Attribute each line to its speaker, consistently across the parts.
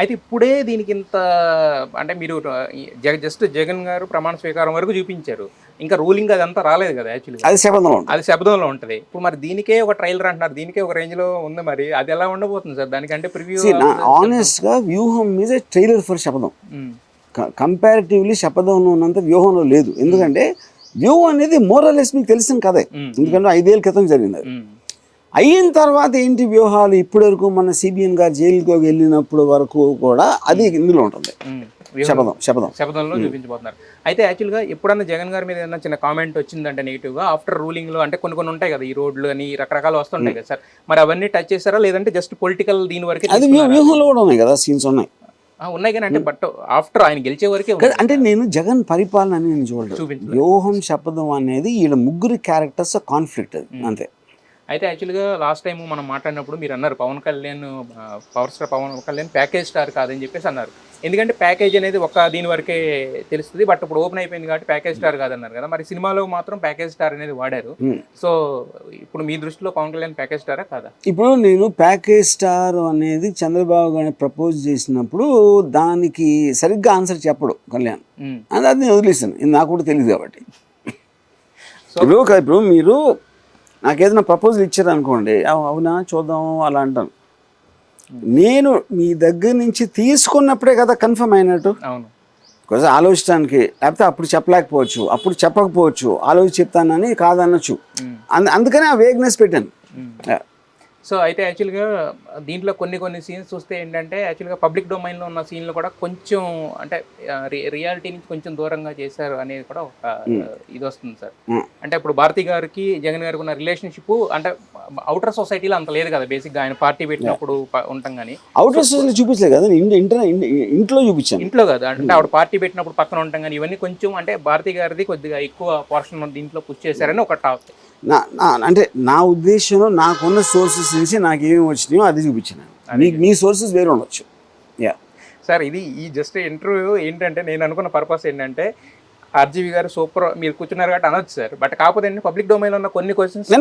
Speaker 1: అయితే ఇప్పుడే దీనికి ఇంత అంటే మీరు జస్ట్ జగన్ గారు ప్రమాణ స్వీకారం వరకు చూపించారు. ఇంకా రూలింగ్ అదంతా రాలేదు కదా యాక్చువల్‌గా.
Speaker 2: అది శపథంలో ఉంటుంది.
Speaker 1: అది శబదంలో ఉంటది. ఇప్పుడు మరి దీనికే ఒక ట్రైలర్ అంటున్నారు. దీనికే ఒక రేంజ్‌లో ఉంది మరి. అది ఎలా ఉండబోతుంది సార్? దానికంటే ప్రివ్యూ
Speaker 2: నా ఆనెస్ట్గా వ్యూహం ఈజ్ ఎ ట్రైలర్ ఫర్ శపథం.
Speaker 1: హ్మ్.
Speaker 2: కంపారిటివ్లీ శపథంలో ఉన్నంత వ్యూహంలో లేదు. ఎందుకంటే వ్యూహం అనేది మోరలెస్ మీకు తెలిసిన కథే. ఎందుకంటే 5 ఏళ్ళ క్రితం జరిగింది అది. అయిన తర్వాత ఏంటి వ్యూహాలు ఇప్పటి వరకు మన సిబిఎన్ గారు జైలుకి వెళ్ళినప్పుడు వరకు కూడా అది ఇందులో ఉంటుంది. శపథంలో
Speaker 1: చూపించబోతున్నారు. అయితే యాక్చువల్‌గా ఎప్పుడన్నా జగన్ గారి మీద ఏదైనా చిన్న కామెంట్ వచ్చిందంటే నెగెటివ్‌గా ఆఫ్టర్ రూలింగ్‌లో అంటే కొన్ని ఉంటాయి కదా! ఈ రోడ్లు అని రకరకాలు వస్తుంటాయి కదా సార్. మరి అవన్నీ టచ్ చేసారా? లేదంటే జస్ట్ పొలిటికల్ దీని వరకే
Speaker 2: అది వ్యూహంలో కూడా ఉన్నాయి కదా, సీన్స్ ఉన్నాయి.
Speaker 1: ఉన్నాయి కానీ అంటే బట్ ఆఫ్టర్ ఆయన గెలిచే వరకే
Speaker 2: అంటే నేను జగన్ పరిపాలన అని నేను చూడలేదు. వ్యూహం శపథం అనేది వీళ్ళ ముగ్గురి క్యారెక్టర్స్ కాన్ఫ్లిక్ట్ అది అంతే.
Speaker 1: అయితే యాక్చువల్‌గా లాస్ట్ టైం మనం మాట్లాడినప్పుడు మీరు అన్నారు Pavan star Pavan Kalyan package star కాదని చెప్పేసి అన్నారు. ఎందుకంటే ప్యాకేజ్ అనేది ఒక దీని వరకే తెలుస్తుంది. బట్ ఇప్పుడు ఓపెన్ అయిపోయింది కాబట్టి ప్యాకేజ్ స్టార్ కాదన్నారు కదా. మరి సినిమాలో మాత్రం ప్యాకేజ్ స్టార్ అనేది వాడారు. సో ఇప్పుడు మీ దృష్టిలో పవన్ కళ్యాణ్ ప్యాకేజ్ స్టారా కాదా?
Speaker 2: ఇప్పుడు నేను ప్యాకేజ్ స్టార్ అనేది చంద్రబాబు గారిని ప్రపోజ్ చేసినప్పుడు దానికి సరిగ్గా ఆన్సర్ చెప్పడు కళ్యాణ్. అది నేను వదిలేసాను, ఇది నాకు కూడా తెలియదు కాబట్టి. ఇప్పుడు మీరు నాకు ఏదైనా ప్రపోజల్ ఇచ్చారనుకోండి, అవునా చూద్దాం అలా అంటాను. నేను మీ దగ్గర నుంచి తీసుకున్నప్పుడే కదా కన్ఫర్మ్ అయినట్టు.
Speaker 1: అవును,
Speaker 2: కొంచెం ఆలోచించడానికి, లేకపోతే అప్పుడు చెప్పలేకపోవచ్చు, అప్పుడు చెప్పకపోవచ్చు, ఆలోచించి చెప్తానని కాదనొచ్చు. అందుకనే ఆ వేగ్నెస్ పెట్టాను.
Speaker 1: సో అయితే యాక్చువల్గా దీంట్లో కొన్ని సీన్స్ చూస్తే ఏంటంటే యాక్చువల్గా పబ్లిక్ డొమైన్లో ఉన్న సీన్లు కూడా కొంచెం అంటే రియాలిటీ నుంచి కొంచెం దూరంగా చేశారు అనేది కూడా ఒక ఇది వస్తుంది సార్. అంటే ఇప్పుడు భారతి గారికి జగన్ గారికి ఉన్న రిలేషన్షిప్ అంటే అవుటర్ సొసైటీలో అంత లేదు కదా. బేసిక్గా ఆయన పార్టీ పెట్టినప్పుడు ఉంటాం కానీ
Speaker 2: అవుటర్ సొసైటీ చూపించలేదు కదా, ఇంట్లో చూపించాను.
Speaker 1: ఇంట్లో కదా, అంటే ఆవిడ పార్టీ పెట్టినప్పుడు పక్కన ఉంటాం కానీ ఇవన్నీ కొంచెం అంటే భారతి గారిది కొద్దిగా ఎక్కువ పోర్షన్ దీంట్లో పుష్ చేశారని ఒక టాక్.
Speaker 2: అంటే నా ఉద్దేశంలో నాకున్న సోర్సెస్ నుంచి నాకు ఏమేమి వచ్చినాయో అది చూపించాను. మీ సోర్సెస్ వేరే ఉండొచ్చు.
Speaker 1: సార్ ఇది ఈ జస్ట్ ఇంటర్వ్యూ ఏంటంటే నేను అనుకున్న పర్పస్ ఏంటంటే ఆర్జీవి గారు సూపర్ మీరు కూర్చున్నారు కాబట్టి అనొచ్చు సార్. బట్ కాకపోతే పబ్లిక్ డొమైన్లో ఉన్న కొన్ని క్వశ్చన్స్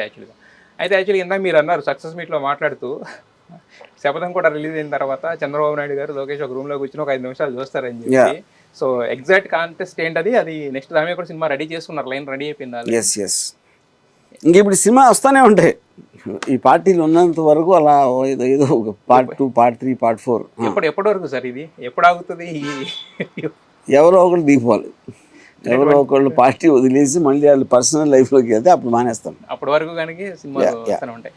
Speaker 1: యాక్చువల్గా. అయితే యాక్చువల్గా ఇందాక మీరు అన్నారు సక్సెస్ మీట్లో మాట్లాడుతూ శపథం కూడా రిలీజ్ అయిన తర్వాత చంద్రబాబు నాయుడు గారు లోకేష్ ఒక రూమ్లో కూర్చొని ఒక 5 నిమిషాలు చూస్తారని చెప్పి. సో ఎగ్జాక్ట్ కాంటెస్ట్ ఏంటది, అది నెక్స్ట్ దాని కూడా సినిమా రెడీ చేసుకున్నారు, లైన్ రెడీ అయిపోయింది.
Speaker 2: ఇంక ఇప్పుడు సినిమా వస్తూనే ఉంటాయి ఈ పార్టీలు ఉన్నంత వరకు. అలా ఏదో ఒక పార్ట్ 2, పార్ట్ 3, పార్ట్ 4
Speaker 1: ఎప్పటి వరకు సార్ ఇది ఎప్పుడు ఆగుతుంది?
Speaker 2: ఎవరో ఒకరు దిగిపోవాలి, ఎవరో ఒకళ్ళు పార్టీ వదిలేసి మళ్ళీ వాళ్ళు పర్సనల్ లైఫ్లోకి వెళ్తే అప్పుడు మానేస్తాం.
Speaker 1: అప్పటి వరకు కనుక సినిమాలు వస్తూనే ఉంటాయి.